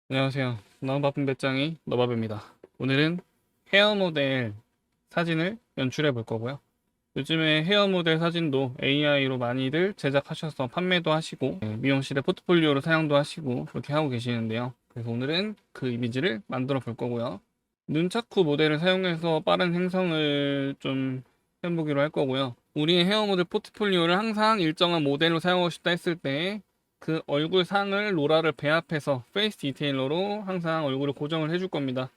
안녕하세요. 너무 바쁜 배짱이 너바입니다. 오늘은 헤어 모델 사진을 연출해 볼 거고요. 요즘에 헤어 모델 사진도 AI로 많이들 제작하셔서 판매도 하시고 미용실에 포트폴리오로 사용도 하시고 그렇게 하고 계시는데요. 그래서 오늘은 그 이미지를 만들어 볼 거고요. 눈차쿠 모델을 사용해서 빠른 생성을 좀 해보기로 할 거고요. 우리의 헤어 모델 포트폴리오를 항상 일정한 모델로 사용하고 싶다 했을 때 그 얼굴 상을 로라를 배합해서 페이스 디테일러로 항상 얼굴을 고정을 해줄 겁니다.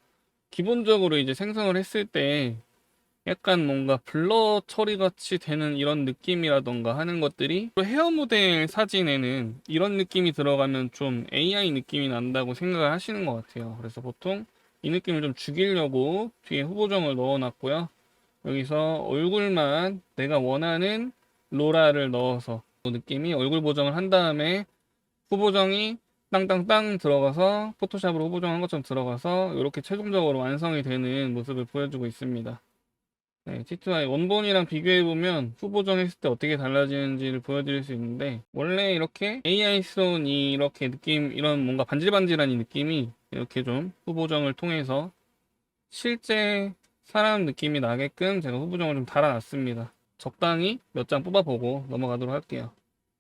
기본적으로 이제 생성을 했을 때 약간 뭔가 블러 처리 같이 되는 이런 느낌이라던가 하는 것들이 또 헤어 모델 사진에는 이런 느낌이 들어가면 좀 AI 느낌이 난다고 생각을 하시는 것 같아요. 그래서 보통 이 느낌을 좀 죽이려고 뒤에 후보정을 넣어 놨고요. 여기서 얼굴만 내가 원하는 로라를 넣어서 그 느낌이 얼굴 보정을 한 다음에 후보정이 땅땅땅 들어가서 포토샵으로 후보정한 것처럼 들어가서 이렇게 최종적으로 완성이 되는 모습을 보여주고 있습니다. 네, T2i 원본이랑 비교해보면 후보정했을 때 어떻게 달라지는지를 보여드릴 수 있는데, 원래 이렇게 AI스러운 이렇게 느낌, 이런 뭔가 반질반질한 이 느낌이 이렇게 좀 후보정을 통해서 실제 사람 느낌이 나게끔 제가 후보정을 좀 달아놨습니다. 적당히 몇 장 뽑아보고 넘어가도록 할게요.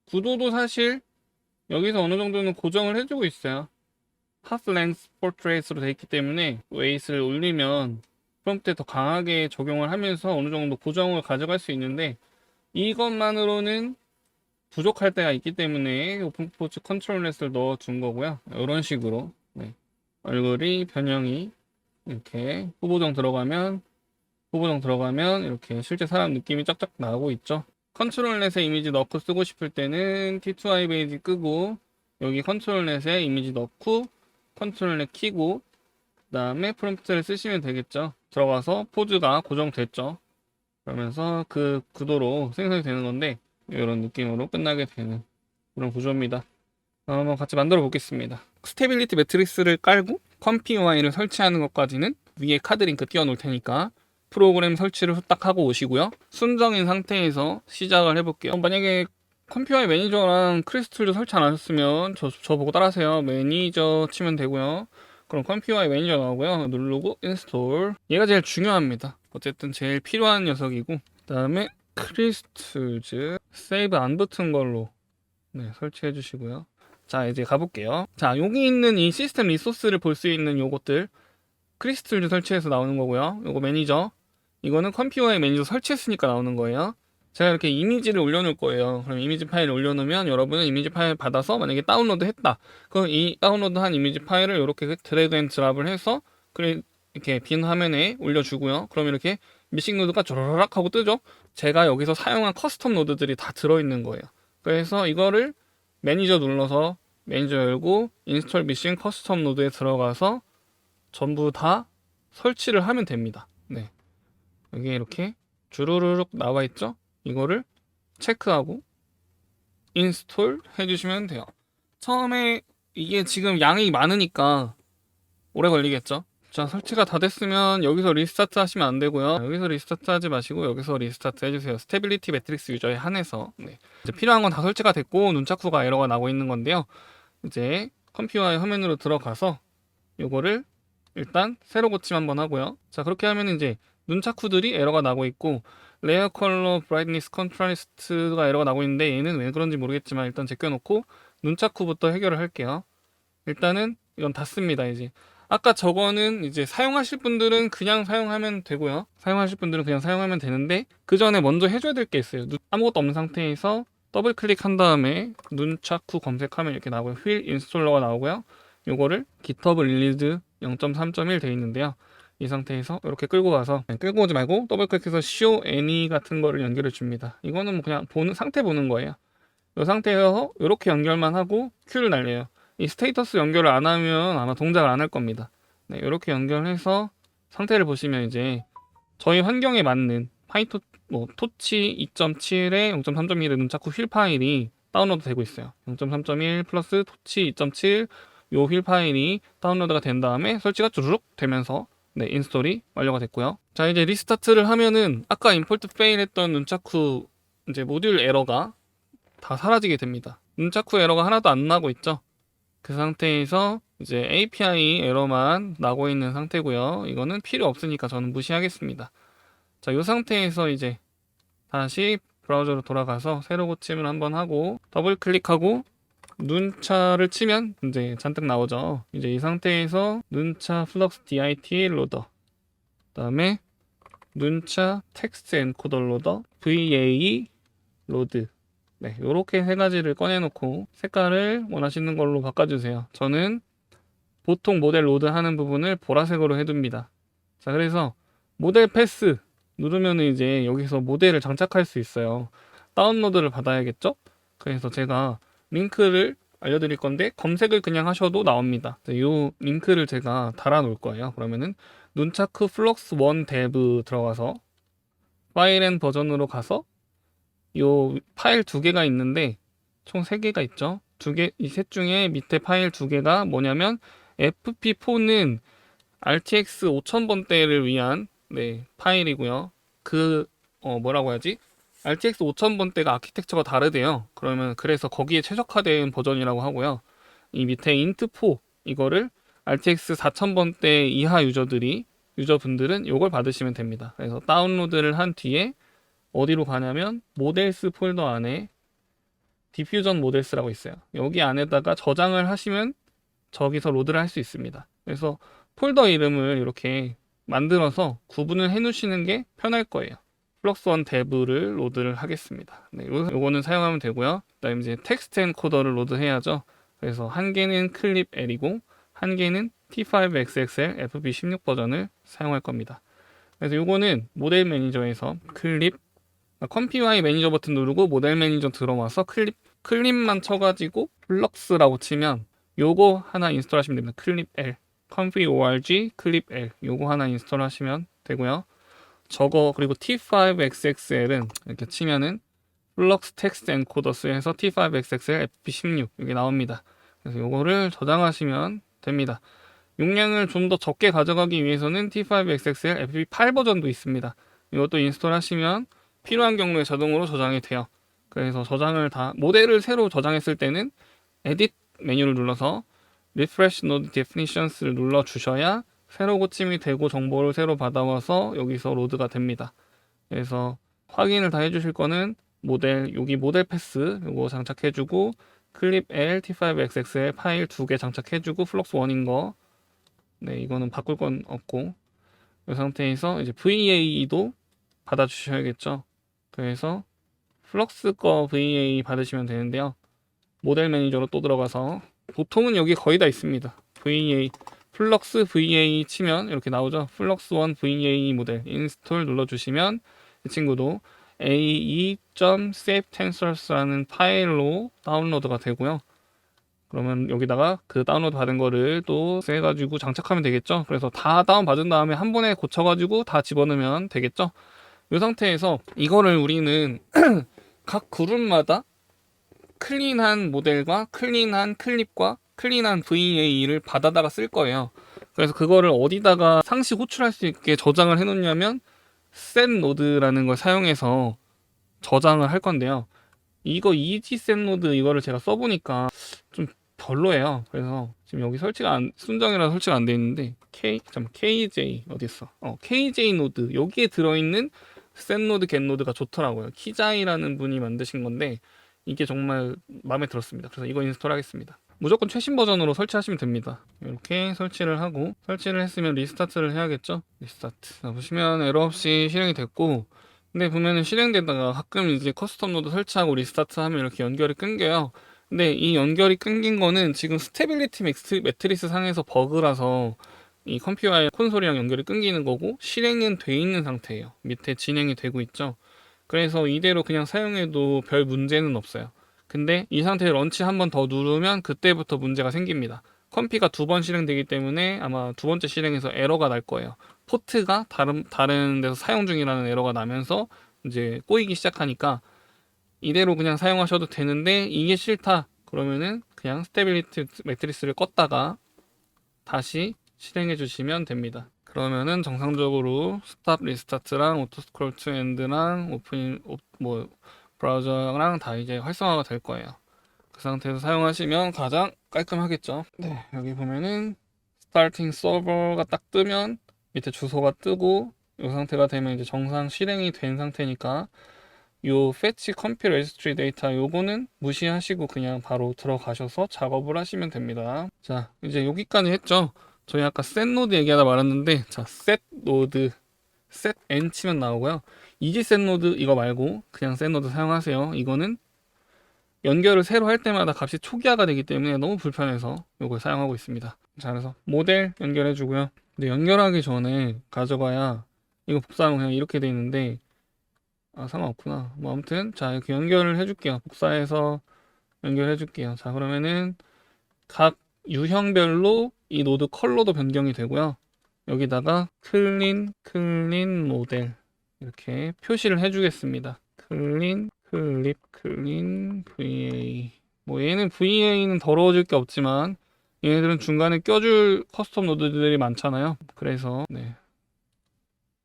구도도 사실 여기서 어느 정도는 고정을 해주고 있어요. 하프 렌스 포트레이트로 되어 있기 때문에 웨이트를 올리면 프롬프트에 더 강하게 적용을 하면서 어느 정도 고정을 가져갈 수 있는데, 이것만으로는 부족할 때가 있기 때문에 오픈 포츠 컨트롤 렛을 넣어 준 거고요. 이런 식으로 얼굴이 변형이 이렇게 후보정 들어가면 이렇게 실제 사람 느낌이 쫙쫙 나오고 있죠. 컨트롤 넷에 이미지 넣고 쓰고 싶을 때는 T2i 베이지 끄고 여기 컨트롤 넷에 이미지 넣고 컨트롤 넷 키고 그 다음에 프롬프트를 쓰시면 되겠죠. 들어가서 포즈가 고정됐죠. 그러면서 그 구도로 생성이 되는 건데 이런 느낌으로 끝나게 되는 그런 구조입니다. 한번 같이 만들어 보겠습니다. 스테빌리티 매트릭스를 깔고 컴피UI를 설치하는 것까지는 위에 카드 링크 띄워 놓을 테니까 프로그램 설치를 후딱 하고 오시고요. 순정인 상태에서 시작을 해볼게요. 만약에 컴피UI 매니저랑 크리스툴도 설치 안 하셨으면 저 보고 따라하세요. 매니저 치면 되고요. 그럼 컴피UI 매니저 나오고요. 누르고 인스톨. 얘가 제일 중요합니다. 어쨌든 제일 필요한 녀석이고, 그 다음에 크리스툴즈 세이브 안 붙은 걸로 설치해 주시고요. 자, 이제 가볼게요. 자, 여기 있는 이 시스템 리소스를 볼 수 있는 요것들 크리스툴즈 설치해서 나오는 거고요. 요거 매니저, 이거는 컴퓨터에 매니저 설치했으니까 나오는 거예요. 제가 이렇게 이미지를 올려놓을 거예요. 그럼 이미지 파일을 올려놓으면 여러분은 이미지 파일 받아서 만약에 다운로드 했다. 그럼 이 다운로드한 이미지 파일을 이렇게 드래그 앤 드랍을 해서 이렇게 빈 화면에 올려주고요. 그럼 이렇게 미싱 노드가 조르락 하고 뜨죠. 제가 여기서 사용한 커스텀 노드들이 다 들어있는 거예요. 그래서 이거를 매니저 눌러서 매니저 열고 인스톨 미싱 커스텀 노드에 들어가서 전부 다 설치를 하면 됩니다. 네. 여기 이렇게 주르륵 나와 있죠? 이거를 체크하고 인스톨 해주시면 돼요. 처음에 이게 지금 양이 많으니까 오래 걸리겠죠? 자, 설치가 다 됐으면 여기서 리스타트 하시면 안 되고요. 여기서 리스타트 하지 마시고 여기서 리스타트 해주세요. 스테빌리티 매트릭스 유저에 한해서. 이제 필요한 건 다 설치가 됐고 눈차쿠가 에러가 나고 있는 건데요. 이제 컴퓨터의 화면으로 들어가서 요거를 일단 새로 고침 한번 하고요. 자, 그렇게 하면 이제 눈차쿠들이 에러가 나고 있고 레이어 컬러 브라이트니스 컨트라스트가 에러가 나고 있는데 얘는 왜 그런지 모르겠지만 일단 제껴놓고 눈차쿠부터 해결을 할게요. 일단은 이건 닫습니다. 이제 아까 저거는 이제 사용하실 분들은 그냥 사용하면 되고요. 사용하실 분들은 그냥 사용하면 되는데 그 전에 먼저 해줘야 될 게 있어요. 아무것도 없는 상태에서 더블 클릭한 다음에 눈차쿠 검색하면 이렇게 나오고요. 휠 인스톨러가 나오고요. 요거를 GitHub 릴리즈 0.3.1 되어 있는데요. 이 상태에서 이렇게 끌고 가서 끌고 오지 말고 더블 클릭해서 show any 같은 거를 연결해 줍니다. 이거는 뭐 그냥 보는 상태 보는 거예요. 이 상태에서 이렇게 연결만 하고 Q를 날려요. 이 스테이터스 연결을 안 하면 아마 동작을 안 할 겁니다. 네, 이렇게 연결해서 상태를 보시면 이제 저희 환경에 맞는 토치 2.7에 0.3.1의 눈차쿠 휠 파일이 다운로드 되고 있어요. 0.3.1 플러스 토치 2.7 요 휠 파일이 다운로드가 된 다음에 설치가 주르륵 되면서 인스톨이 완료가 됐고요. 자, 이제 리스타트를 하면은 아까 임포트 페일 했던 눈차쿠 이제 모듈 에러가 다 사라지게 됩니다. 눈차쿠 에러가 하나도 안 나고 있죠. 그 상태에서 이제 API 에러만 나고 있는 상태고요. 이거는 필요 없으니까 저는 무시하겠습니다. 자, 이 상태에서 이제 다시 브라우저로 돌아가서 새로 고침을 한번 하고 더블 클릭하고 눈차를 치면 이제 잔뜩 나오죠. 이제 이 상태에서 눈차 플럭스 dit 로더, 그다음에 눈차 텍스트 엔코더 로더, va 로드. 네, 요렇게 세 가지를 꺼내놓고 색깔을 원하시는 걸로 바꿔주세요. 저는 보통 모델 로드 하는 부분을 보라색으로 해둡니다. 자, 그래서 모델 패스 누르면 이제 여기서 모델을 장착할 수 있어요. 다운로드를 받아야겠죠? 그래서 제가 링크를 알려드릴 건데 검색을 그냥 하셔도 나옵니다. 이 링크를 제가 달아 놓을 거예요. 그러면은 눈차크 플럭스 1 데브 들어가서 파일 앤 버전으로 가서 이 파일 두 개가 있는데 총 세 개가 있죠. 이 셋 중에 밑에 파일 두 개가 뭐냐면 FP4는 RTX 5000번대를 위한 파일이고요. 뭐라고 해야지? RTX 5000번대가 아키텍처가 다르대요. 그래서 거기에 최적화된 버전이라고 하고요. 이 밑에 인트4 이거를 RTX 4000번대 이하 유저분들은 이걸 받으시면 됩니다. 그래서 다운로드를 한 뒤에 어디로 가냐면 모델스 폴더 안에 디퓨전 모델스라고 있어요. 여기 안에다가 저장을 하시면 저기서 로드를 할 수 있습니다. 그래서 폴더 이름을 이렇게 만들어서 구분을 해 놓으시는 게 편할 거예요. 플럭스1 데브를 로드를 하겠습니다. 네, 요거는 사용하면 되고요. 그다음에 이제 텍스트 엔코더를 로드해야죠. 그래서 한 개는 클립 L이고 한 개는 T5XXL FP16 버전을 사용할 겁니다. 그래서 요거는 모델 매니저에서 컴피.y 매니저 버튼 누르고 모델 매니저 들어와서 클립만 쳐가지고 플럭스라고 치면 요거 하나 인스톨 하시면 됩니다. 클립 L, compi.org 클립 L 요거 하나 인스톨 하시면 되고요. 그리고 T5XXL은 이렇게 치면은 플럭스 텍스트 엔코더스에서 T5XXL FP16 여기 나옵니다. 그래서 요거를 저장하시면 됩니다. 용량을 좀 더 적게 가져가기 위해서는 T5XXL FP8 버전도 있습니다. 이것도 인스톨 하시면 필요한 경우에 자동으로 저장이 돼요. 그래서 모델을 새로 저장했을 때는 에딧 메뉴를 눌러서 Refresh Node Definitions를 눌러 주셔야 새로 고침이 되고 정보를 새로 받아와서 여기서 로드가 됩니다. 그래서 확인을 다 해주실 거는 여기 모델 패스 요거 장착해주고 클립 L, T5XXL 파일 2개 장착해주고 플럭스 1인 거 이거는 바꿀 건 없고 이 상태에서 이제 VAE도 받아주셔야겠죠. 그래서 플럭스 거 VAE 받으시면 되는데요. 모델 매니저로 또 들어가서 보통은 여기 거의 다 있습니다. 플럭스 VAE 치면 이렇게 나오죠. 플럭스 1 VAE 모델 인스톨 눌러주시면 이 친구도 ae.savetensors라는 파일로 다운로드가 되고요. 그러면 여기다가 그 다운로드 받은 거를 또 해가지고 장착하면 되겠죠. 그래서 다 다운 받은 다음에 한 번에 고쳐가지고 다 집어넣으면 되겠죠. 이 상태에서 이거를 우리는 각 그룹마다 클린한 모델과 클린한 클립과 클린한 VAE를 받아다가 쓸 거예요. 그래서 그거를 어디다가 상시 호출할 수 있게 저장을 해 놓냐면 setNode라는 걸 사용해서 저장을 할 건데요. 이거 EasySetNode 이거를 제가 써보니까 좀 별로예요. 그래서 지금 여기 순정이라 설치가 안 돼 있는데 KJ 어디 있어? KJ 노드 여기에 들어있는 setNode, getNode가 좋더라고요. 키자이라는 분이 만드신 건데 이게 정말 마음에 들었습니다. 그래서 이거 인스톨 하겠습니다. 무조건 최신 버전으로 설치하시면 됩니다. 이렇게 설치를 하고 설치를 했으면 리스타트를 해야겠죠. 리스타트. 자, 보시면 에러 없이 실행이 됐고 근데 보면은 실행되다가 가끔 이제 커스텀 노드 설치하고 리스타트 하면 이렇게 연결이 끊겨요. 근데 이 연결이 끊긴 거는 지금 스테빌리티 매트리스 상에서 버그라서 이 컴퓨터의 콘솔이랑 연결이 끊기는 거고 실행은 돼 있는 상태예요. 밑에 진행이 되고 있죠. 그래서 이대로 그냥 사용해도 별 문제는 없어요. 근데 이 상태에 런치 한 번 더 누르면 그때부터 문제가 생깁니다. 컴피가 2번 실행되기 때문에 아마 두 번째 실행에서 에러가 날 거예요. 포트가 다른 데서 사용 중이라는 에러가 나면서 이제 꼬이기 시작하니까 이대로 그냥 사용하셔도 되는데 이게 싫다 그러면은 그냥 스테빌리티 매트리스를 껐다가 다시 실행해 주시면 됩니다. 그러면은 정상적으로 스탑 리스타트랑 오토 스크롤 투 엔드랑 브라우저랑 다 이제 활성화가 될 거예요. 그 상태에서 사용하시면 가장 깔끔하겠죠. 네, 여기 보면은 스타팅 서버가 딱 뜨면 밑에 주소가 뜨고 이 상태가 되면 이제 정상 실행이 된 상태니까 요 fetch compute registry data 요거는 무시하시고 그냥 바로 들어가셔서 작업을 하시면 됩니다. 자, 이제 여기까지 했죠. 저희 아까 set node 얘기하다 말았는데, 자, set node, set n 치면 나오고요. 이지 set node 이거 말고 그냥 set node 사용하세요. 이거는 연결을 새로 할 때마다 값이 초기화가 되기 때문에 너무 불편해서 이걸 사용하고 있습니다. 자, 그래서 모델 연결해 주고요. 근데 연결하기 전에 가져가야 이거 복사하면 그냥 이렇게 돼 있는데, 아, 상관없구나. 뭐 아무튼 자, 이렇게 연결을 해줄게요. 복사해서 연결해 줄게요. 자, 그러면은 각 유형별로 이 노드 컬러도 변경이 되고요. 여기다가 클린 모델 이렇게 표시를 해주겠습니다. 클린 클립 클린 VA. 뭐 얘는 VA는 더러워질 게 없지만 얘네들은 중간에 껴줄 커스텀 노드들이 많잖아요. 그래서 네,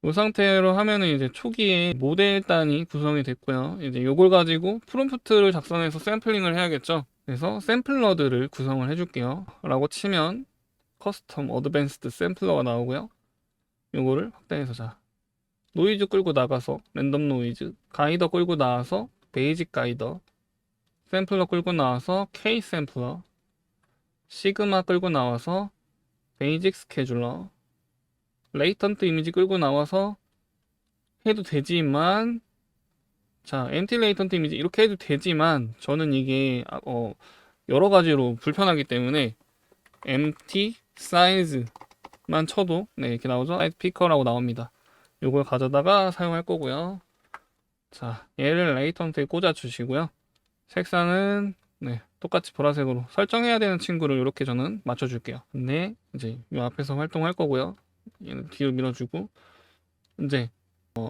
이 상태로 하면은 이제 초기에 모델 단이 구성이 됐고요. 이제 요걸 가지고 프롬프트를 작성해서 샘플링을 해야겠죠. 그래서 샘플러들을 구성을 해줄게요. 라고 치면 커스텀 어드밴스드 샘플러가 나오고요. 요거를 확대해서 자, 노이즈 끌고 나가서 랜덤 노이즈, 가이더 끌고 나와서 베이직 가이더, 샘플러 끌고 나와서 K 샘플러, 시그마 끌고 나와서 베이직 스케줄러, 레이턴트 이미지 끌고 나와서 해도 되지만, 자, 엔티 레이턴트 이미지 이렇게 해도 되지만 저는 이게 여러 가지로 불편하기 때문에 empty size만 쳐도 네, 이렇게 나오죠. 사이즈 피커라고 나옵니다. 요걸 가져다가 사용할 거고요. 자, 얘를 레이턴트에 꽂아 주시고요. 색상은 네, 똑같이 보라색으로 설정해야 되는 친구를 이렇게 저는 맞춰 줄게요. 근데 이제 이 앞에서 활동할 거고요. 얘는 뒤로 밀어주고, 이제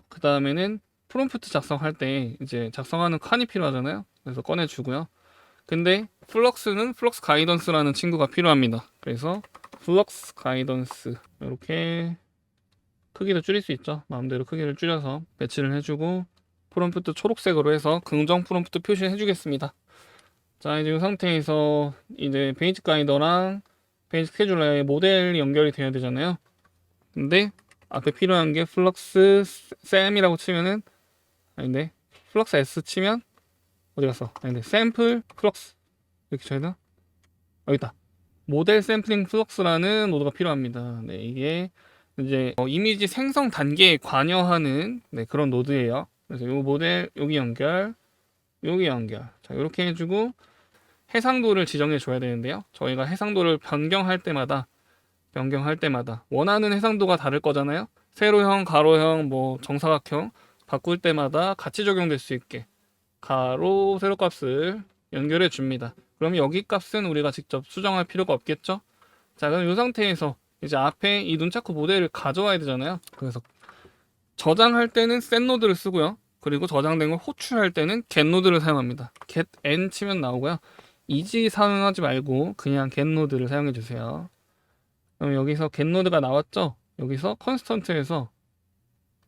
그 다음에는 프롬프트 작성할 때 이제 작성하는 칸이 필요하잖아요. 그래서 꺼내주고요. 근데 플럭스는 플럭스 가이던스라는 친구가 필요합니다. 그래서 플럭스 가이던스 이렇게 크기도 줄일 수 있죠. 마음대로 크기를 줄여서 배치를 해주고, 프롬프트 초록색으로 해서 긍정 프롬프트 표시해 주겠습니다. 자, 이제 이 상태에서 이제 베이직 가이더랑 베이직 스케줄러의 모델이 연결이 돼야 되잖아요. 근데 앞에 필요한 게 플럭스 샘이라고 치면은, 아닌데 플럭스 S 치면 어디 갔어? 아닌데 샘플 플럭스 이렇게 쳐야 되나? 여기 있다. 모델 샘플링 플럭스라는 노드가 필요합니다. 네, 이게 이제 이미지 생성 단계에 관여하는 네, 그런 노드예요. 그래서 이 모델 여기 연결, 여기 연결. 자, 이렇게 해주고 해상도를 지정해 줘야 되는데요. 저희가 해상도를 변경할 때마다 원하는 해상도가 다를 거잖아요. 세로형, 가로형, 뭐 정사각형 바꿀 때마다 같이 적용될 수 있게 가로, 세로 값을 연결해 줍니다. 그럼 여기 값은 우리가 직접 수정할 필요가 없겠죠? 자, 그럼 이 상태에서 이제 앞에 이 눈차크 모델을 가져와야 되잖아요. 그래서 저장할 때는 set 노드를 쓰고요. 그리고 저장된 걸 호출할 때는 get 노드를 사용합니다. get n 치면 나오고요. 이지 사용하지 말고 그냥 get 노드를 사용해 주세요. 그럼 여기서 get 노드가 나왔죠? 여기서 컨스턴트에서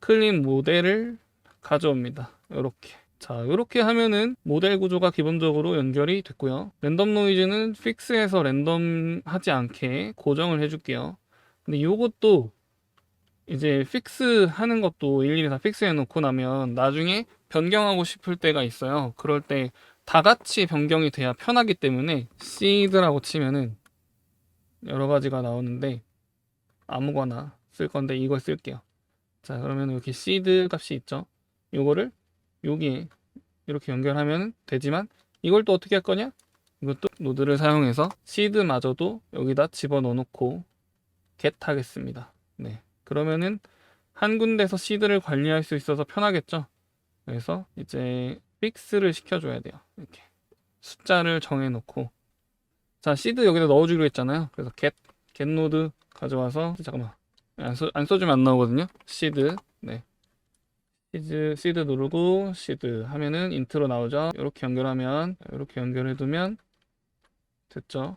클린 모델을 가져옵니다. 이렇게. 자, 이렇게 하면은 모델 구조가 기본적으로 연결이 됐고요. 랜덤 노이즈는 픽스해서 랜덤 하지 않게 고정을 해줄게요. 근데 이것도 이제 픽스 하는 것도 일일이 다 픽스해 놓고 나면 나중에 변경하고 싶을 때가 있어요. 그럴 때 다 같이 변경이 돼야 편하기 때문에 seed라고 치면은 여러 가지가 나오는데 아무거나 쓸 건데 이걸 쓸게요. 자, 그러면 여기 seed 값이 있죠. 요거를 여기에 이렇게 연결하면 되지만 이걸 또 어떻게 할 거냐? 이것도 노드를 사용해서 seed마저도 여기다 집어넣어 놓고 get 하겠습니다. 네. 그러면은 한 군데서 seed를 관리할 수 있어서 편하겠죠. 그래서 이제 픽스를 시켜줘야 돼요. 이렇게 숫자를 정해놓고, 자, seed 여기다 넣어주기로 했잖아요. 그래서 get 노드 가져와서, 잠깐만, 안 써주면 안 나오거든요. seed, 네, seed 누르고 seed 하면은 인트로 나오죠. 이렇게 연결하면, 이렇게 연결해두면 됐죠.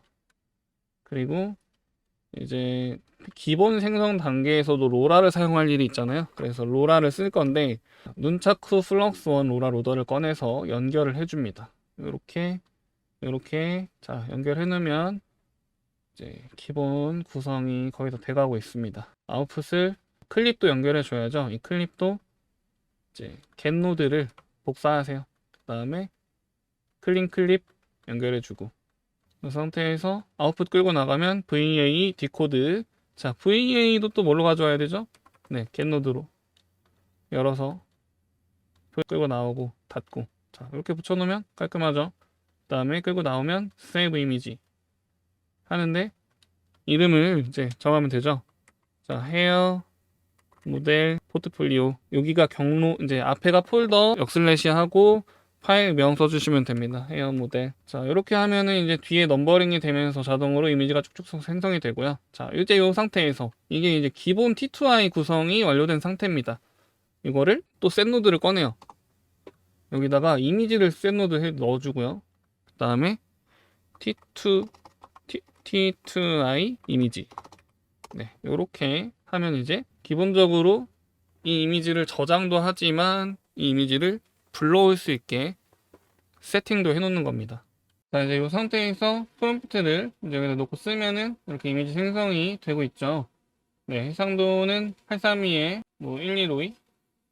그리고 이제 기본 생성 단계에서도 로라를 사용할 일이 있잖아요. 그래서 로라를 쓸 건데 눈차크 플럭스 1 로라 로더를 꺼내서 연결을 해줍니다. 이렇게 이렇게 자 연결해 놓으면 이제 기본 구성이 거의 다 돼가고 있습니다. 아웃풋을 클립도 연결해 줘야죠. 이 클립도 이제 겟노드를 복사하세요. 그 다음에 클린 클립 연결해 주고 이 상태에서 아웃풋 끌고 나가면 VA 디코드. 자 VA도 또 뭘로 가져와야 되죠? 네, 겟노드로 열어서 끌고 나오고 닫고 자 이렇게 붙여놓으면 깔끔하죠. 그 다음에 끌고 나오면 세이브 이미지 하는데 이름을 이제 정하면 되죠. 자 헤어 모델 포트폴리오 여기가 경로 이제 앞에가 폴더 역슬래시 하고 파일 명 써주시면 됩니다. 헤어 모델. 자 이렇게 하면은 이제 뒤에 넘버링이 되면서 자동으로 이미지가 쭉쭉 생성이 되고요. 자 이제 이 상태에서 이게 이제 기본 T2i 구성이 완료된 상태입니다. 이거를 또 셋노드를 꺼내요. 여기다가 이미지를 셋노드에 넣어주고요. 그 다음에 T2i 이미지. 네, 이렇게 하면 이제 기본적으로 이 이미지를 저장도 하지만 이 이미지를 불러올 수 있게 세팅도 해놓는 겁니다. 자, 이제 이 상태에서 프롬프트를 이제 여기다 놓고 쓰면은 이렇게 이미지 생성이 되고 있죠. 네, 해상도는 832에 뭐 1252,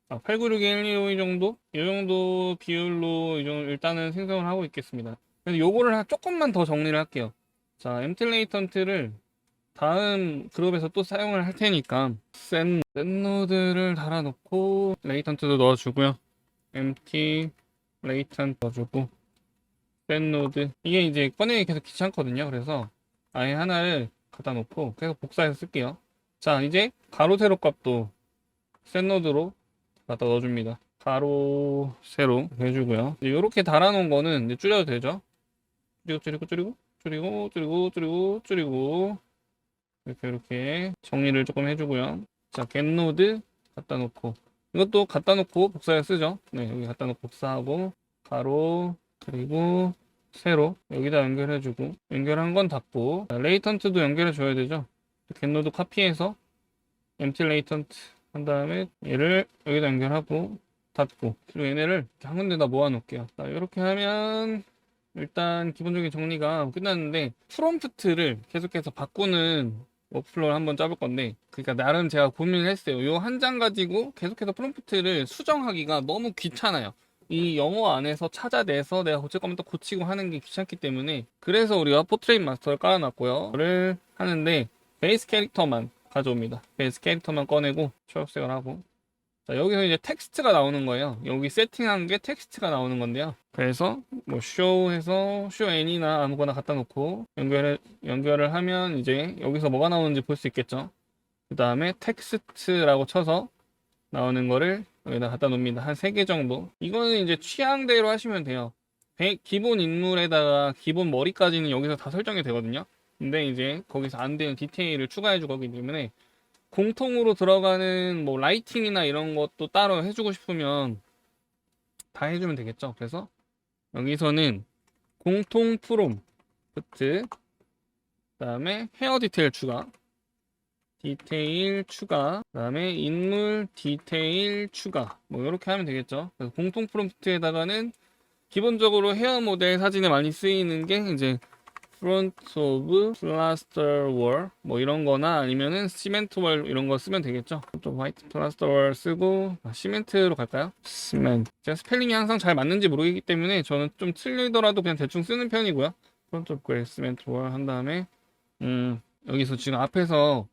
896에 1252 정도? 이 정도 비율로 일단은 생성을 하고 있겠습니다. 그래서 요거를 조금만 더 정리를 할게요. 자, 엠틸레이턴트를 다음 그룹에서 또 사용을 할 테니까 셋노드를 달아놓고 레이턴트도 넣어주고요. empty 레이턴트 넣어주고 셋노드 이게 이제 꺼내기 계속 귀찮거든요. 그래서 아예 하나를 갖다 놓고 계속 복사해서 쓸게요. 자 이제 가로 세로 값도 셋노드로 갖다 넣어줍니다. 가로 세로 해주고요. 이렇게 달아놓은 거는 이제 줄여도 되죠. 줄이고 이렇게 정리를 조금 해주고요. 자, 겟노드 갖다 놓고 이것도 갖다 놓고 복사해 쓰죠. 네, 여기 갖다 놓고 복사하고 가로 그리고 세로 여기다 연결해주고 연결한 건 닫고 자, 레이턴트도 연결해 줘야 되죠. 겟노드 카피해서 empty 레이턴트 한 다음에 얘를 여기다 연결하고 닫고 그리고 얘네를 이렇게 한 군데다 모아 놓을게요. 자, 이렇게 하면 일단 기본적인 정리가 끝났는데 프롬프트를 계속해서 바꾸는 워크플로우를 한번 짜볼 건데 그러니까 나름 제가 고민을 했어요. 요 한 장 가지고 계속해서 프롬프트를 수정하기가 너무 귀찮아요. 이 영어 안에서 찾아내서 내가 고칠 거면 또 고치고 하는 게 귀찮기 때문에 그래서 우리가 포트레인 마스터를 깔아놨고요. 이거를 하는데 베이스 캐릭터만 가져옵니다. 베이스 캐릭터만 꺼내고 초록색을 하고 자, 여기서 이제 텍스트가 나오는 거예요. 여기 세팅한 게 텍스트가 나오는 건데요. 그래서 뭐 show 해서 show any나 아무거나 갖다 놓고 연결을 하면 이제 여기서 뭐가 나오는지 볼 수 있겠죠. 그 다음에 텍스트라고 쳐서 나오는 거를 여기다 갖다 놓습니다. 한 3개 정도. 이거는 이제 취향대로 하시면 돼요. 기본 인물에다가 기본 머리까지는 여기서 다 설정이 되거든요. 근데 이제 거기서 안 되는 디테일을 추가해 주기 때문에 공통으로 들어가는 뭐 라이팅이나 이런 것도 따로 해주고 싶으면 다 해주면 되겠죠. 그래서 여기서는 공통 프롬프트 그다음에 헤어 디테일 추가 그다음에 인물 디테일 추가 뭐 이렇게 하면 되겠죠. 그래서 공통 프롬프트에다가는 기본적으로 헤어 모델 사진에 많이 쓰이는 게 이제 front of plaster wall 뭐 이런 거나 아니면은 시멘트 월 이런 거 쓰면 되겠죠. 좀 화이트 plaster wall 쓰고 시멘트로 갈까요? 시멘트. 제가 스펠링이 항상 잘 맞는지 모르기 때문에 저는 좀 틀리더라도 그냥 대충 쓰는 편이고요. front of gray 시멘트 wall 한 다음에 여기서 지금 앞에서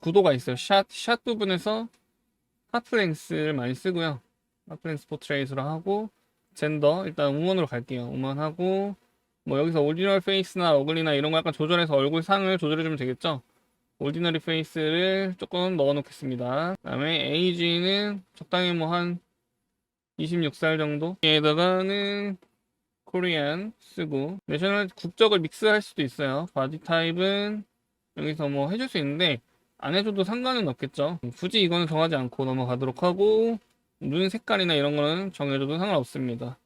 구도가 있어요. 샷 부분에서 하프랭스를 많이 쓰고요. 하프랭스 포트레이트로 하고 젠더 일단 우먼으로 갈게요. 우먼하고 뭐 여기서 오리지널 페이스나 어글리나 이런 거 약간 조절해서 얼굴 상을 조절해주면 되겠죠. 오디너리 페이스를 조금 넣어 놓겠습니다. 그 다음에 에이지는 적당히 뭐 한 26살 정도 여기에다가는 코리안 쓰고 내셔널 국적을 믹스할 수도 있어요. 바디 타입은 여기서 뭐 해줄 수 있는데 안 해줘도 상관은 없겠죠. 굳이 이거는 정하지 않고 넘어가도록 하고 눈 색깔이나 이런 거는 정해줘도 상관없습니다.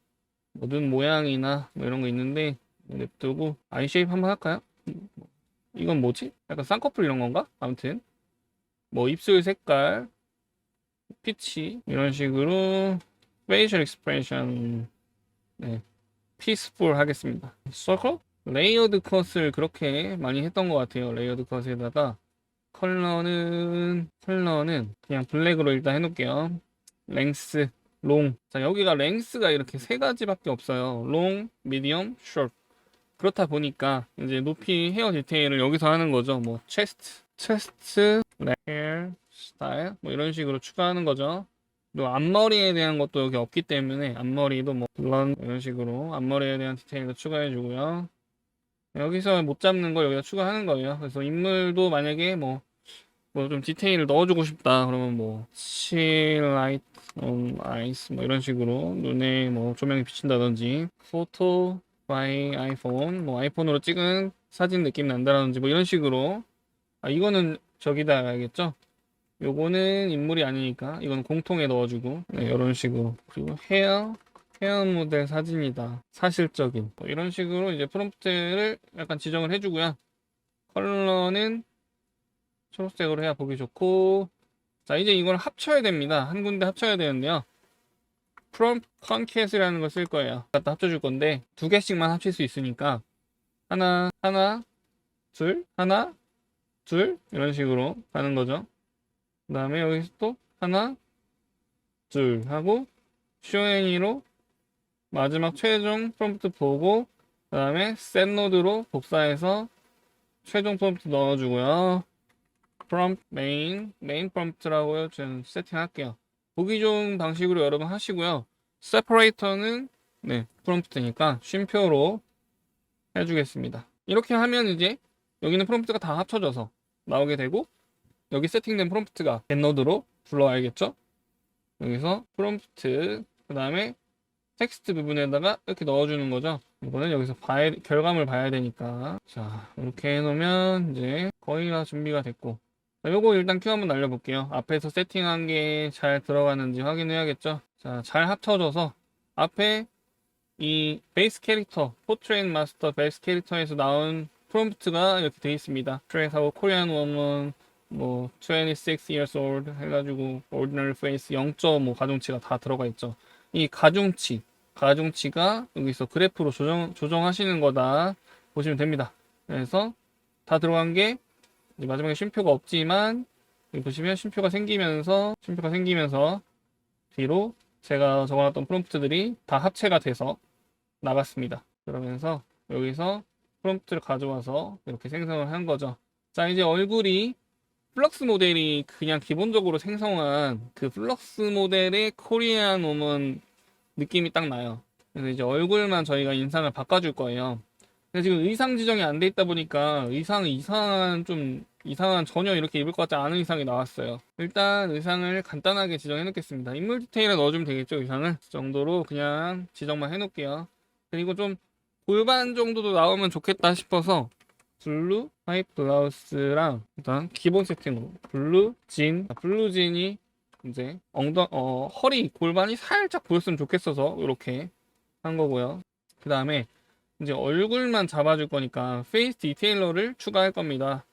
뭐 눈 모양이나 뭐 이런 거 있는데 냅두고 아이 쉐입 한번 할까요? 이건 뭐지? 약간 쌍꺼풀 이런 건가? 아무튼 뭐 입술 색깔 피치 이런 식으로 페이셜 익스프레션 네. peaceful 하겠습니다. circle? 레이어드 컷을 그렇게 많이 했던 것 같아요. 레이어드 컷에다가 컬러는 그냥 블랙으로 일단 해놓을게요. 랭스, 롱. 자, 여기가 랭스가 이렇게 세 가지밖에 없어요. 롱, 미디엄, 숏. 그렇다 보니까 이제 높이 헤어 디테일을 여기서 하는 거죠. 뭐 체스트, 헤어 스타일 뭐 이런 식으로 추가하는 거죠. 또 앞머리에 대한 것도 여기 없기 때문에 앞머리도 뭐 블런 이런 식으로 앞머리에 대한 디테일도 추가해 주고요. 여기서 못 잡는 걸 여기다 추가하는 거예요. 그래서 인물도 만약에 뭐 좀 디테일을 넣어주고 싶다 그러면 뭐 실라이트 아이스 뭐 이런 식으로 눈에 뭐 조명이 비친다든지 포토 바이 아이폰 뭐 아이폰으로 찍은 사진 느낌 난다라든지 뭐 이런 식으로 이거는 저기다 알겠죠? 요거는 인물이 아니니까 이건 공통에 넣어주고 네, 이런 식으로. 그리고 헤어 모델 사진이다 사실적인 뭐 이런 식으로 이제 프롬프트를 약간 지정을 해주고요. 컬러는 초록색으로 해야 보기 좋고, 자 이제 이걸 합쳐야 됩니다. 한 군데 합쳐야 되는데요. 프롬프트 컨캣이라는 걸 쓸 거예요. 갖다 합쳐줄 건데 두 개씩만 합칠 수 있으니까 하나 둘 하나 둘 이런 식으로 가는 거죠. 그 다음에 여기서 또 하나 둘 하고 쇼애니로 마지막 최종 프롬프트 보고 그 다음에 셋노드로 복사해서 최종 프롬프트 넣어주고요. 프롬프트 메인 프롬프트라고 저는 세팅할게요. 보기 좋은 방식으로 여러분 하시고요. 세퍼레이터는 네 프롬프트니까 쉼표로 해주겠습니다. 이렇게 하면 이제 여기는 프롬프트가 다 합쳐져서 나오게 되고 여기 세팅된 프롬프트가 겟노드로 불러와야겠죠. 여기서 프롬프트 그 다음에 텍스트 부분에다가 이렇게 넣어주는 거죠. 이거는 여기서 결과물 봐야 되니까. 자 이렇게 해놓으면 이제 거의 다 준비가 됐고, 자, 요거 일단 큐 한번 날려볼게요. 앞에서 세팅한 게 잘 들어가는지 확인해야겠죠. 자, 잘 합쳐져서 앞에 이 베이스 캐릭터 포트레인 마스터 베이스 캐릭터에서 나온 프롬프트가 이렇게 되어 있습니다. 트레이스하고 코리안 워먼 뭐 26 years old 해가지고 ordinary face 0.5 가중치가 다 들어가 있죠. 이 가중치가 여기서 그래프로 조정하시는 거다 보시면 됩니다. 그래서 다 들어간 게 이제 마지막에 쉼표가 없지만 여기 보시면 쉼표가 생기면서 뒤로 제가 적어놨던 프롬프트들이 다 합체가 돼서 나갔습니다. 그러면서 여기서 프롬프트를 가져와서 이렇게 생성을 한 거죠. 자 이제 얼굴이 플럭스 모델이 그냥 기본적으로 생성한 그 플럭스 모델의 코리안 오먼 느낌이 딱 나요. 그래서 이제 얼굴만 저희가 인상을 바꿔줄 거예요. 근데 지금 의상 지정이 안 돼 있다 보니까 이상한 전혀 이렇게 입을 것 같지 않은 의상이 나왔어요. 일단 의상을 간단하게 지정해 놓겠습니다. 인물 디테일에 넣어주면 되겠죠. 의상을 그 정도로 그냥 지정만 해 놓을게요. 그리고 좀 골반 정도도 나오면 좋겠다 싶어서 블루 화이트 블라우스랑 일단 기본 세팅으로 블루진이 이제 허리 골반이 살짝 보였으면 좋겠어서 이렇게 한 거고요. 그 다음에 이제 얼굴만 잡아줄 거니까 페이스 디테일러를 추가할 겁니다.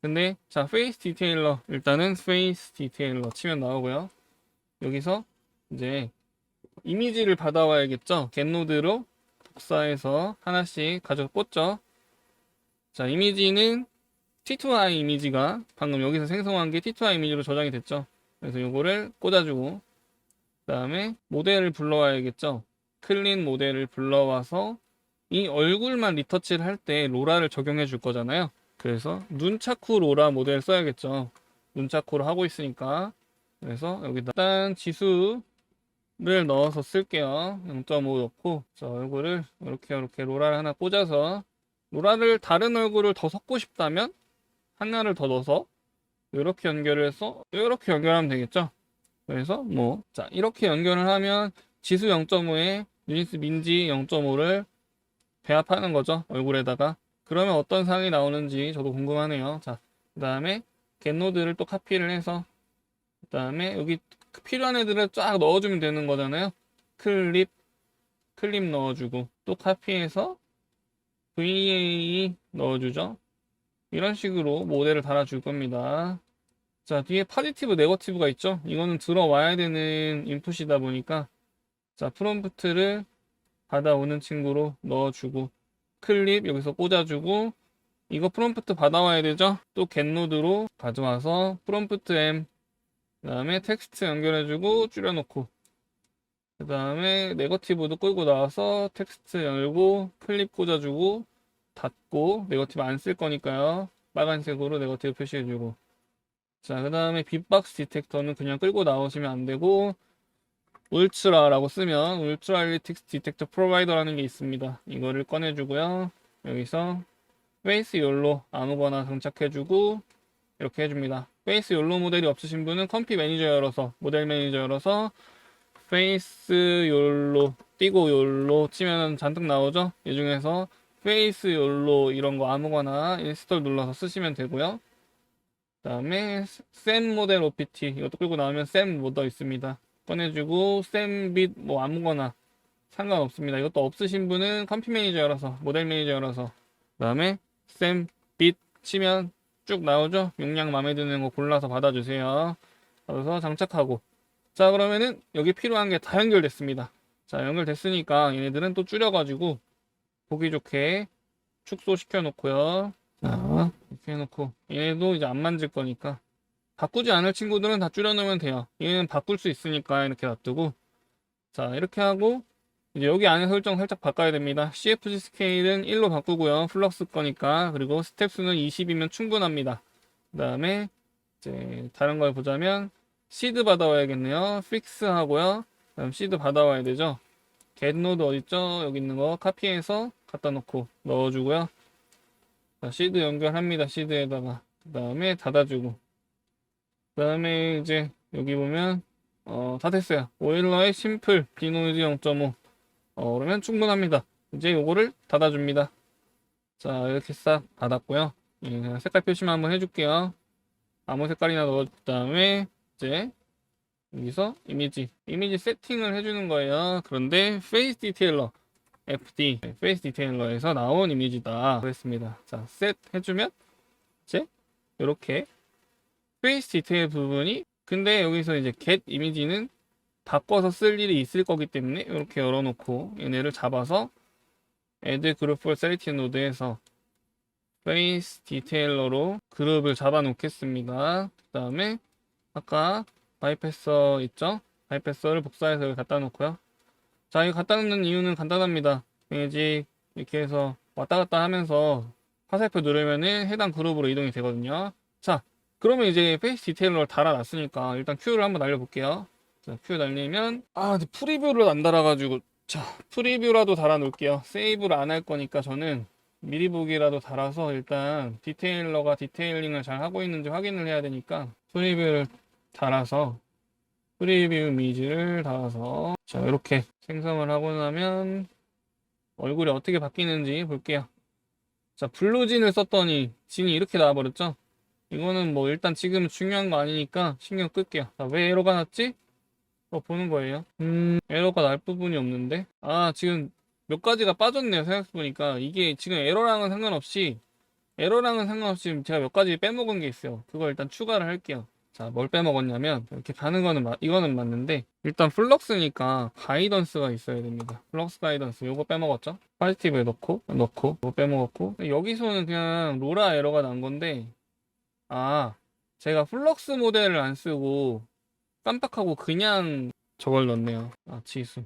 근데 자 페이스 디테일러 일단은 페이스 디테일러 치면 나오고요. 여기서 이제 이미지를 받아와야겠죠. 겟노드로 복사해서 하나씩 가져 꽂죠. 자 이미지는 T2i 이미지가 방금 여기서 생성한 게 T2i 이미지로 저장이 됐죠. 그래서 이거를 꽂아주고 그 다음에 모델을 불러와야겠죠. 클린 모델을 불러와서 이 얼굴만 리터치를 할 때 로라를 적용해 줄 거잖아요. 그래서 눈차쿠 로라 모델 써야겠죠. 눈차쿠로 하고 있으니까. 그래서 여기다 일단 지수를 넣어서 쓸게요. 0.5 넣고 자 얼굴을 이렇게 로라를 하나 꽂아서 로라를 다른 얼굴을 더 섞고 싶다면 하나를 더 넣어서 이렇게 연결을 해서 이렇게 연결하면 되겠죠. 그래서 뭐 자 이렇게 연결을 하면 지수 0.5에 유니스 민지 0.5를 배합하는 거죠. 얼굴에다가. 그러면 어떤 상이 나오는지 저도 궁금하네요. 자, 그 다음에 겟노드를 또 카피를 해서 그 다음에 여기 필요한 애들을 쫙 넣어주면 되는 거잖아요. 클립 넣어주고 또 카피해서 VA 넣어주죠. 이런 식으로 모델을 달아줄 겁니다. 자, 뒤에 파지티브, 네거티브가 있죠. 이거는 들어와야 되는 인풋이다 보니까 자, 프롬프트를 받아오는 친구로 넣어주고, 클립 여기서 꽂아주고, 이거 프롬프트 받아와야 되죠? 또 getNode로 가져와서 프롬프트 m, 그 다음에 텍스트 연결해주고 줄여놓고, 그 다음에 네거티브도 끌고 나와서 텍스트 열고 클립 꽂아주고 닫고, 네거티브 안 쓸 거니까요. 빨간색으로 네거티브 표시해주고. 자, 그 다음에 빅박스 디텍터는 그냥 끌고 나오시면 안 되고, 울트라라고 쓰면 울트라 리틱스 디텍터 프로바이더라는 게 있습니다. 이거를 꺼내주고요. 여기서 페이스 욜로 아무거나 장착해주고 이렇게 해줍니다. 페이스 욜로 모델이 없으신 분은 컴피 매니저 열어서, 모델 매니저 열어서 페이스 욜로 띄고 욜로 치면 잔뜩 나오죠. 이 중에서 페이스 욜로 이런 거 아무거나 인스톨 눌러서 쓰시면 되고요. 그 다음에 샘 모델 OPT 이것도 끌고 나오면 샘 모더 있습니다. 꺼내주고 샘 빛 뭐 아무거나 상관없습니다. 이것도 없으신 분은 컴피 매니저 열어서, 모델 매니저 열어서, 그 다음에 샘 빛 치면 쭉 나오죠. 용량 마음에 드는 거 골라서 받아주세요. 받아서 장착하고, 자, 그러면은 여기 필요한 게 다 연결됐습니다. 자, 연결됐으니까 얘네들은 또 줄여가지고 보기 좋게 축소시켜 놓고요. 자, 이렇게 해놓고 얘도 이제 안 만질 거니까, 바꾸지 않을 친구들은 다 줄여놓으면 돼요. 얘는 바꿀 수 있으니까 이렇게 놔두고, 자, 이렇게 하고 이제 여기 안에 설정 살짝 바꿔야 됩니다. CFG 스케일은 1로 바꾸고요. 플럭스 거니까. 그리고 스텝 수는 20이면 충분합니다. 그 다음에 이제 다른 걸 보자면 시드 받아와야겠네요. 픽스 하고요. 그다음 시드 받아와야 되죠. getNode 어딨죠? 여기 있는 거 카피해서 갖다 놓고 넣어주고요. 자, 시드 연결합니다. 시드에다가. 그 다음에 닫아주고. 그 다음에 이제 여기 보면 다 됐어요. 오일러의 심플 디노이즈 0.5 그러면 충분합니다. 이제 요거를 닫아줍니다. 자, 이렇게 싹 닫았고요. 예, 색깔 표시만 한번 해줄게요. 아무 색깔이나 넣어준 다음에 이제 여기서 이미지 세팅을 해주는 거예요. 그런데 페이스 디테일러 FD 페이스 디테일러에서 나온 이미지다 그랬습니다. 자, 셋 해주면 이제 이렇게 페이스 디테일 부분이, 근데 여기서 이제 get 이미지는 바꿔서 쓸 일이 있을 거기 때문에 이렇게 열어놓고 얘네를 잡아서 add group for selected node에서 face 디테일러로 그룹을 잡아 놓겠습니다. 그 다음에 아까 바이패서 있죠? 바이패서를 복사해서 여기 갖다 놓고요. 자, 이거 갖다 놓는 이유는 간단합니다. 매직 이렇게 해서 왔다 갔다 하면서 화살표 누르면은 해당 그룹으로 이동이 되거든요. 자, 그러면 이제 페이스 디테일러를 달아놨으니까 일단 Q를 한번 날려볼게요. 자, Q 날리면 근데 프리뷰를 안 달아가지고, 자, 프리뷰라도 달아놓을게요. 세이브를 안 할 거니까 저는 미리 보기라도 달아서 일단 디테일러가 디테일링을 잘 하고 있는지 확인을 해야 되니까 프리뷰를 달아서, 프리뷰 이미지를 달아서, 자, 이렇게 생성을 하고 나면 얼굴이 어떻게 바뀌는지 볼게요. 자, 블루진을 썼더니 진이 이렇게 나와버렸죠? 이거는 뭐 일단 지금 중요한 거 아니니까 신경 끌게요. 자, 왜 에러가 났지? 보는 거예요. 에러가 날 부분이 없는데? 지금 몇 가지가 빠졌네요. 생각해보니까 이게 지금 에러랑은 상관없이 제가 몇 가지 빼먹은 게 있어요. 그걸 일단 추가를 할게요. 자, 뭘 빼먹었냐면 이렇게 가는 거는 이거는 맞는데, 일단 플럭스니까 가이던스가 있어야 됩니다. 플럭스 가이던스 요거 빼먹었죠? 파지티브에 넣고 이거 빼먹었고, 여기서는 그냥 로라 에러가 난 건데, 제가 플럭스 모델을 안 쓰고 깜빡하고 그냥 저걸 넣었네요. 지수.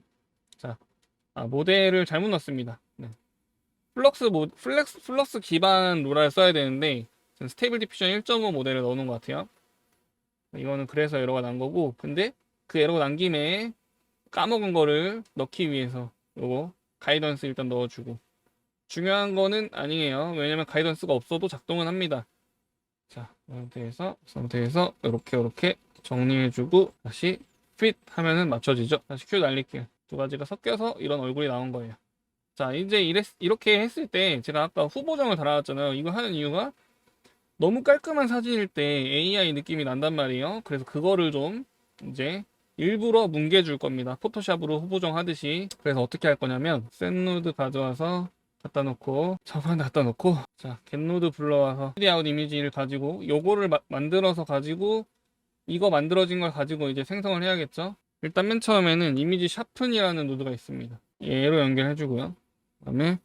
자, 모델을 잘못 넣었습니다. 네. 플럭스 기반 로라를 써야 되는데 스테이블 디퓨전 1.5 모델을 넣어놓은 것 같아요. 이거는 그래서 에러가 난 거고, 근데 그 에러가 난 김에 까먹은 거를 넣기 위해서 요거 가이던스 일단 넣어주고, 중요한 거는 아니에요. 왜냐면 가이던스가 없어도 작동은 합니다. 자, 이 상태에서 이렇게 정리해주고 다시 fit 하면은 맞춰지죠. 다시 Q 날릴게요. 두 가지가 섞여서 이런 얼굴이 나온 거예요. 자, 이제 이렇게 했을 때 제가 아까 후보정을 달아놨잖아요. 이거 하는 이유가 너무 깔끔한 사진일 때 AI 느낌이 난단 말이에요. 그래서 그거를 좀 이제 일부러 뭉개줄 겁니다. 포토샵으로 후보정 하듯이. 그래서 어떻게 할 거냐면 셋노드 가져와서 갖다 놓고, 저만 갖다 놓고, 자, getNode 불러와서 3D 이미지를 가지고 요거를 만들어서 가지고, 이거 만들어진 걸 가지고 이제 생성을 해야겠죠. 일단 맨 처음에는 이미지 샤픈이라는 노드가 있습니다. 얘로 연결해주고요. 그다음에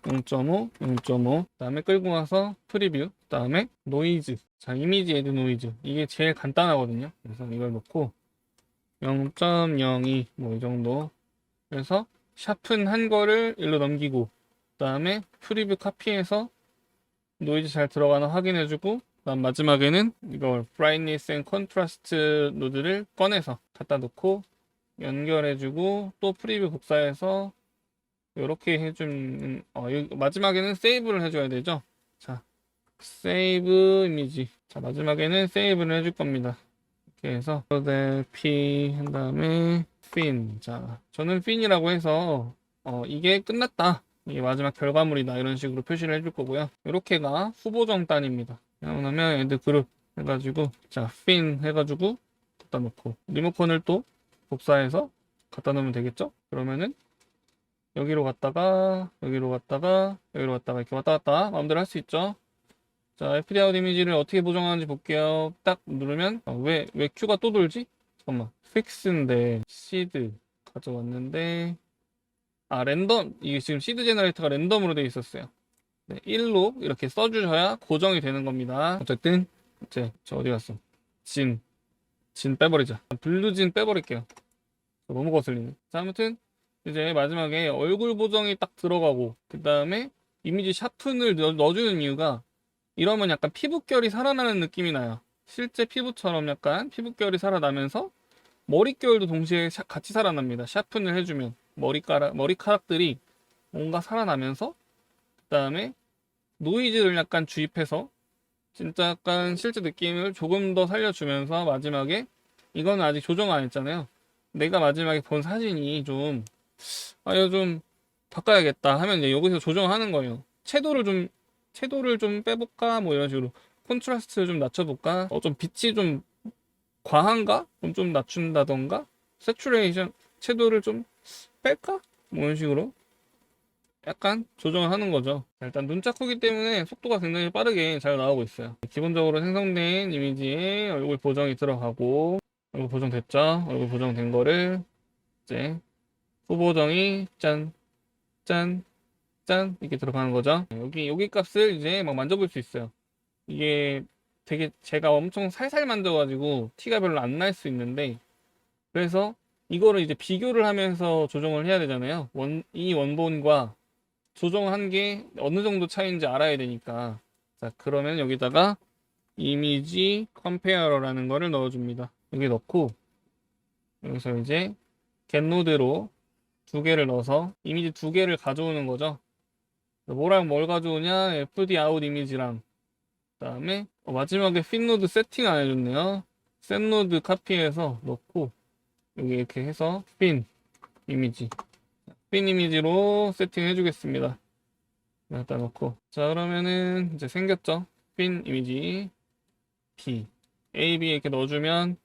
0.5, 0.5, 그다음에 끌고 와서 프리뷰, 그다음에 노이즈. 자, 이미지 애드 노이즈. 이게 제일 간단하거든요. 그래서 이걸 놓고 0.02 뭐 이 정도. 그래서 샤픈한 거를 일로 넘기고, 그다음에 프리뷰 카피해서 노이즈 잘 들어가나 확인해주고, 그다음 마지막에는 이걸 브라이트니스 앤 컨트라스트 노드를 꺼내서 갖다 놓고 연결해주고, 또 프리뷰 복사해서 이렇게 해주면 마지막에는 세이브를 해줘야 되죠. 자, 세이브 이미지. 자, 마지막에는 세이브를 해줄 겁니다. 이렇게 해서 P 한 다음에 fin. 자, 저는 fin이라고 해서 이게 끝났다, 이게 마지막 결과물이다, 이런 식으로 표시를 해줄 거고요. 이렇게가 후보정 단입니다. 그러면 애드 그룹 해가지고, 자, fin 해가지고 갖다 놓고 리모컨을 또 복사해서 갖다 놓으면 되겠죠. 그러면은 여기로 갔다가 여기로 갔다가 여기로 갔다가 이렇게 왔다 갔다 마음대로 할 수 있죠. 자, FD아웃 이미지를 어떻게 보정하는지 볼게요. 딱 누르면 왜 큐가 또 돌지? 잠깐만, 픽스인데 시드 가져왔는데, 랜덤, 이게 지금 시드 제너레이터가 랜덤으로 되어 있었어요. 네, 1로 이렇게 써주셔야 고정이 되는 겁니다. 어쨌든 이제 저 어디 갔어? 진 빼버리자. 블루진 빼버릴게요. 너무 거슬리네. 자, 아무튼 이제 마지막에 얼굴 보정이 딱 들어가고, 그 다음에 이미지 샤픈을 넣어주는 이유가, 이러면 약간 피부결이 살아나는 느낌이 나요. 실제 피부처럼 약간 피부결이 살아나면서 머릿결도 동시에 같이 살아납니다. 샤픈을 해주면 머리카락들이 뭔가 살아나면서, 그 다음에 노이즈를 약간 주입해서 진짜 약간 실제 느낌을 조금 더 살려주면서, 마지막에 이거는 아직 조정 안 했잖아요. 내가 마지막에 본 사진이 좀 이거 좀 바꿔야겠다 하면 이제 여기서 조정하는 거예요. 채도를 좀 빼볼까 뭐 이런 식으로, 콘트라스트 좀 낮춰볼까, 좀 빛이 좀 과한가 좀 낮춘다던가, 세츄레이션 채도를 좀 뺄까 뭐 이런 식으로 약간 조정을 하는 거죠. 자, 일단 눈짝후기 때문에 속도가 굉장히 빠르게 잘 나오고 있어요. 기본적으로 생성된 이미지에 얼굴 보정이 들어가고, 얼굴 보정됐죠. 얼굴 보정된 거를 이제 후보정이 짠 짠 짠 이렇게 들어가는 거죠. 여기 값을 이제 막 만져볼 수 있어요. 이게 되게 제가 엄청 살살 만져가지고 티가 별로 안 날 수 있는데, 그래서 이거를 이제 비교를 하면서 조정을 해야 되잖아요. 이 원본과 조정한 게 어느 정도 차이인지 알아야 되니까. 자, 그러면 여기다가 이미지 컴페어러라는 거를 넣어줍니다. 여기 넣고, 여기서 이제 겟노드로 두 개를 넣어서 이미지 두 개를 가져오는 거죠. 뭐랑 뭘 가져오냐? FD 아웃 이미지랑, 그다음에 마지막에 핀노드 세팅 안 해줬네요. 셋노드 카피해서 넣고, 여기 이렇게 해서 핀 이미지로 세팅해 주겠습니다. 갖다 놓고, 자, 그러면은 이제 생겼죠. 핀 이미지 B A, B 이렇게 넣어주면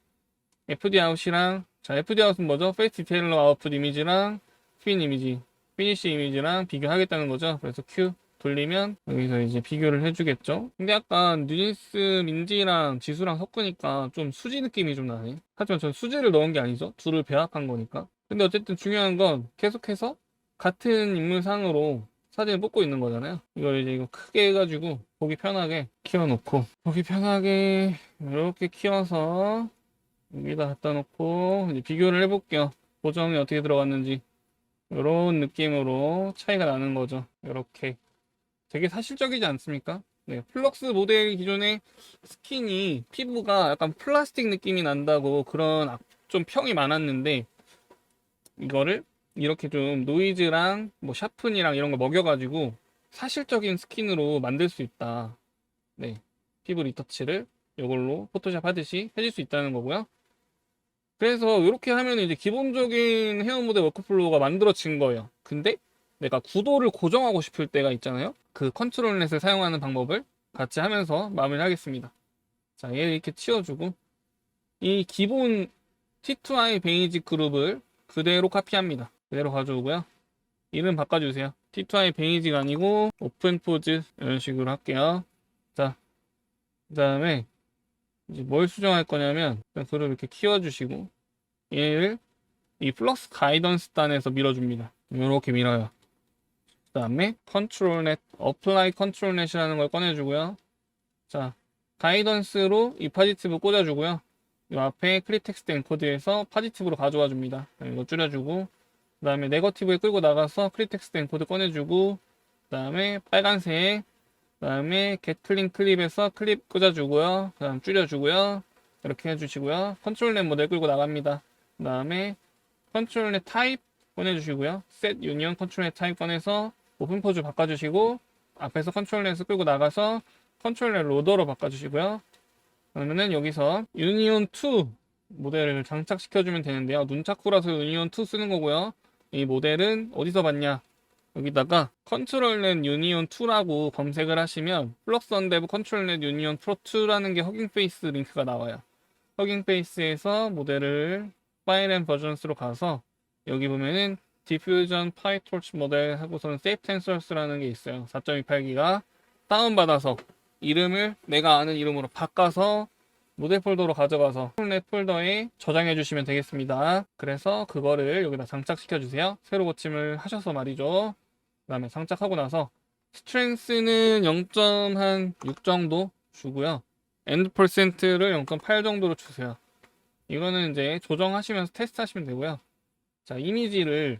FD 아웃이랑, 자, FD 아웃은 뭐죠? 페이스 디테일러 아웃풋 이미지랑 핀 이미지, 피니시 이미지랑 비교하겠다는 거죠. 그래서 Q 돌리면 여기서 이제 비교를 해주겠죠. 근데 약간 뉴진스 민지랑 지수랑 섞으니까 좀 수지 느낌이 좀 나네. 하지만 전 수지를 넣은 게 아니죠. 둘을 배합한 거니까. 근데 어쨌든 중요한 건 계속해서 같은 인물상으로 사진을 뽑고 있는 거잖아요. 이걸 이제 이거 크게 해가지고 보기 편하게 키워놓고, 보기 편하게 이렇게 키워서 여기다 갖다 놓고 이제 비교를 해볼게요. 보정이 어떻게 들어갔는지. 이런 느낌으로 차이가 나는 거죠. 이렇게 되게 사실적이지 않습니까? 네, 플럭스 모델 기존의 스킨이 피부가 약간 플라스틱 느낌이 난다고 그런 좀 평이 많았는데, 이거를 이렇게 좀 노이즈랑 뭐 샤픈이랑 이런 거 먹여가지고 사실적인 스킨으로 만들 수 있다. 네, 피부 리터치를 이걸로 포토샵 하듯이 해줄 수 있다는 거고요. 그래서 이렇게 하면 이제 기본적인 헤어 모델 워크플로우가 만들어진 거예요. 근데 내가 구도를 고정하고 싶을 때가 있잖아요. 그 컨트롤 넷을 사용하는 방법을 같이 하면서 마무리하겠습니다. 자, 얘를 이렇게 치워주고, 이 기본 T2i 베이직 그룹을 그대로 카피합니다. 그대로 가져오고요. 이름 바꿔주세요. T2i 베이직 아니고 오픈 포즈 이런 식으로 할게요. 자, 그 다음에 이제 뭘 수정할 거냐면, 그룹 이렇게 키워주시고, 얘를 이 플럭스 가이던스 단에서 밀어줍니다. 이렇게 밀어요. 그 다음에 컨트롤넷, 어플라이 컨트롤넷이라는 걸 꺼내주고요. 자, 가이던스로 이 파지티브 꽂아주고요. 이 앞에 크립텍스트 엔코드에서 파지티브로 가져와 줍니다. 이거 줄여주고, 그 다음에 네거티브에 끌고 나가서 크립텍스트 엔코드 꺼내주고, 그 다음에 빨간색, 그 다음에 getClean 클립에서 클립 꽂아주고요. 그 다음 줄여주고요. 이렇게 해주시고요. 컨트롤넷 모델 끌고 나갑니다. 그 다음에 컨트롤넷 타입 꺼내주시고요. set union 컨트롤넷 타입 꺼내서 오픈 포즈 바꿔주시고, 앞에서 컨트롤넷을 끌고 나가서 컨트롤넷 로더로 바꿔주시고요. 그러면은 여기서 유니온 2 모델을 장착시켜주면 되는데요. 눈착구라서 유니온 2 쓰는 거고요. 이 모델은 어디서 봤냐? 여기다가 컨트롤넷 유니온 2라고 검색을 하시면 플럭스 언데브 컨트롤넷 유니온 프로 2라는 게 허깅 페이스 링크가 나와요. 허깅 페이스에서 모델을 파일 앤 버전스로 가서 여기 보면은 디퓨전 파이토치 모델 하고서는 세이프 텐서스라는 게 있어요. 4.28기가 다운받아서 이름을 내가 아는 이름으로 바꿔서 모델 폴더로 가져가서 컨트롤넷 폴더에 저장해 주시면 되겠습니다. 그래서 그거를 여기다 장착시켜 주세요. 새로 고침을 하셔서 말이죠. 그 다음에 장착하고 나서 스트렝스는 0.6 정도 주고요. 엔드 퍼센트를 0.8 정도로 주세요. 이거는 이제 조정하시면서 테스트 하시면 되고요. 자, 이미지를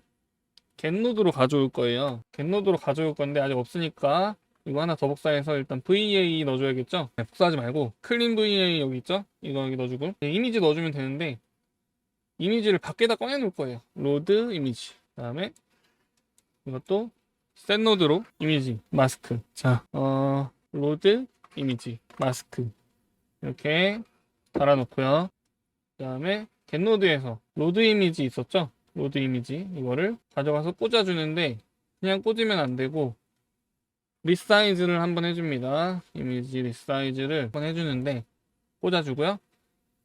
겟노드로 가져올 거예요. 겟노드로 가져올 건데 아직 없으니까 이거 하나 더 복사해서 일단 VA 넣어줘야겠죠? 네, 복사하지 말고 클린 VA 여기 있죠? 이거 여기 넣어주고 네, 이미지 넣어주면 되는데 이미지를 밖에다 꺼내 놓을 거예요. 로드 이미지. 그 다음에 이것도 셋 노드로 이미지 마스크. 자, 로드 이미지 마스크 이렇게 달아놓고요. 그 다음에 겟노드에서 로드 이미지 있었죠? 로드 이미지 이거를 가져가서 꽂아주는데 그냥 꽂으면 안 되고 리사이즈를 한번 해줍니다. 이미지 리사이즈를 한번 해주는데 꽂아주고요.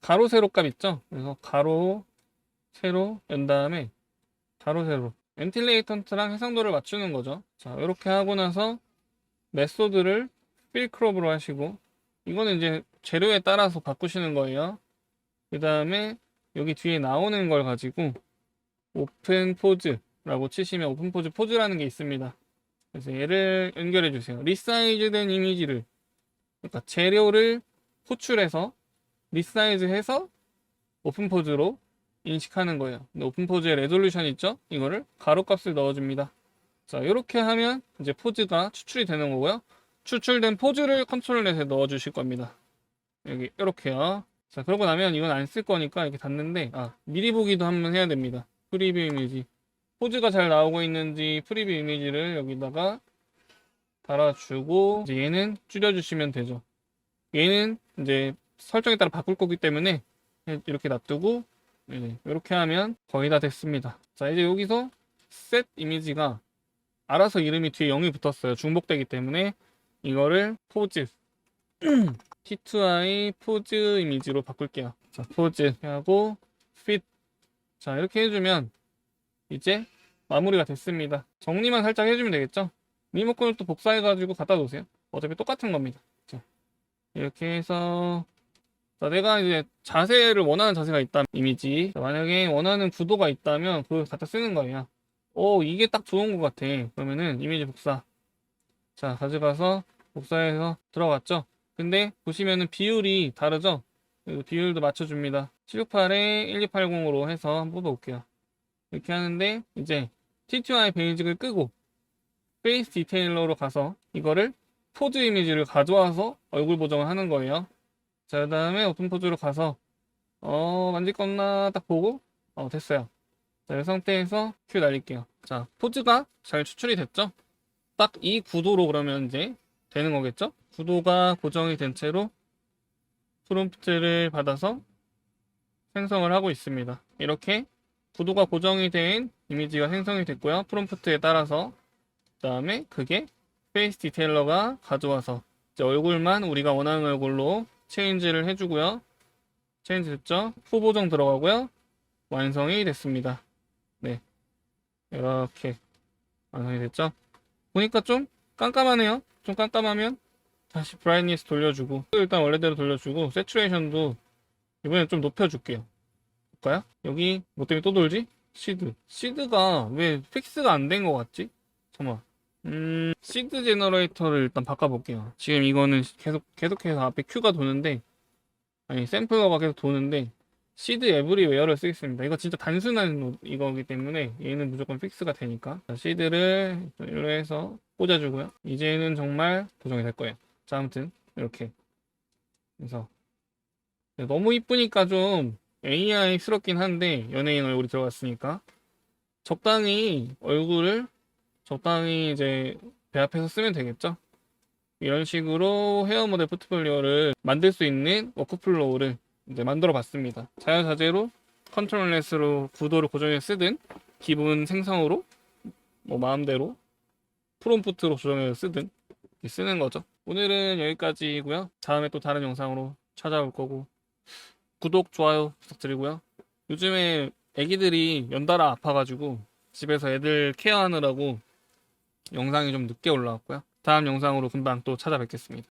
가로 세로 값 있죠? 그래서 가로 세로 연 다음에 가로 세로 벤틸레이턴트랑 해상도를 맞추는 거죠. 자, 이렇게 하고 나서 메소드를 필 크롭으로 하시고 이거는 이제 재료에 따라서 바꾸시는 거예요. 그 다음에 여기 뒤에 나오는 걸 가지고 오픈 포즈라고 치시면 오픈 포즈 포즈라는 게 있습니다. 그래서 얘를 연결해 주세요. 리사이즈 된 이미지를 그러니까 재료를 호출해서 리사이즈 해서 오픈 포즈로 인식하는 거예요. 근데 오픈 포즈의 레졸루션 있죠? 이거를 가로 값을 넣어줍니다. 자, 이렇게 하면 이제 포즈가 추출이 되는 거고요. 추출된 포즈를 컨트롤넷에 넣어 주실 겁니다. 여기 이렇게요. 자, 그러고 나면 이건 안 쓸 거니까 이렇게 닫는데 미리 보기도 한번 해야 됩니다. 프리뷰 이미지 포즈가 잘 나오고 있는지 프리뷰 이미지를 여기다가 달아주고 이제 얘는 줄여주시면 되죠. 얘는 이제 설정에 따라 바꿀 거기 때문에 이렇게 놔두고 이렇게 하면 거의 다 됐습니다. 자, 이제 여기서 셋 이미지가 알아서 이름이 뒤에 0이 붙었어요. 중복되기 때문에 이거를 포즈 T2I 포즈 이미지로 바꿀게요. 자, 포즈 하고 핏. 자, 이렇게 해주면 이제 마무리가 됐습니다. 정리만 살짝 해주면 되겠죠? 리모컨을 또 복사해가지고 갖다 놓으세요. 어차피 똑같은 겁니다. 자, 이렇게 해서 자, 내가 이제 자세를 원하는 자세가 있다면 이미지 자, 만약에 원하는 구도가 있다면 그걸 갖다 쓰는 거예요. 이게 딱 좋은 것 같아. 그러면은 이미지 복사 자 가져가서 복사해서 들어갔죠. 근데 보시면은 비율이 다르죠. 비율도 맞춰줍니다. 768에 1280으로 해서 한번 뽑아볼게요. 이렇게 하는데 이제 T2I 베이직을 끄고 페이스 디테일러로 가서 이거를 포즈 이미지를 가져와서 얼굴 보정을 하는 거예요. 자, 그 다음에 오픈 포즈로 가서 만질 건나 딱 보고 됐어요. 자, 이 상태에서 큐 날릴게요. 자, 포즈가 잘 추출이 됐죠? 딱 이 구도로 그러면 이제 되는 거겠죠? 구도가 고정이 된 채로 프롬프트를 받아서 생성을 하고 있습니다. 이렇게 구도가 고정이 된 이미지가 생성이 됐고요. 프롬프트에 따라서 그 다음에 그게 페이스 디테일러가 가져와서 이제 얼굴만 우리가 원하는 얼굴로 체인지를 해주고요. 체인지 됐죠? 후보정 들어가고요. 완성이 됐습니다. 네, 이렇게 완성이 됐죠? 보니까 좀 깜깜하네요. 좀 깜깜하면 다시 브라이트니스 돌려주고 일단 원래대로 돌려주고 세츄레이션도 이번엔 좀 높여줄게요. 볼까요? 여기 뭐 때문에 또 돌지? 시드가 왜 픽스가 안 된 것 같지? 잠깐만. 시드 제너레이터를 일단 바꿔볼게요. 지금 이거는 계속해서 앞에 Q가 도는데, 아니, 샘플러가 계속 도는데, 시드 에브리웨어를 쓰겠습니다. 이거 진짜 단순한 이거기 때문에 얘는 무조건 픽스가 되니까. 자, 시드를 일로 해서 꽂아주고요. 이제는 정말 고정이 될 거예요. 자, 아무튼, 이렇게. 그래서, 너무 이쁘니까 좀 AI스럽긴 한데, 연예인 얼굴이 들어갔으니까. 적당히 얼굴을 적당히 이제 배합해서 쓰면 되겠죠. 이런 식으로 헤어 모델 포트폴리오를 만들 수 있는 워크플로우를 이제 만들어 봤습니다. 자유자재로 컨트롤 S로 구도를 고정해 쓰든 기본 생성으로 뭐 마음대로 프롬프트로 조정해서 쓰든 쓰는 거죠. 오늘은 여기까지고요. 다음에 또 다른 영상으로 찾아올 거고 구독, 좋아요 부탁드리고요. 요즘에 애기들이 연달아 아파가지고 집에서 애들 케어하느라고 영상이 좀 늦게 올라왔고요. 다음 영상으로 금방 또 찾아뵙겠습니다.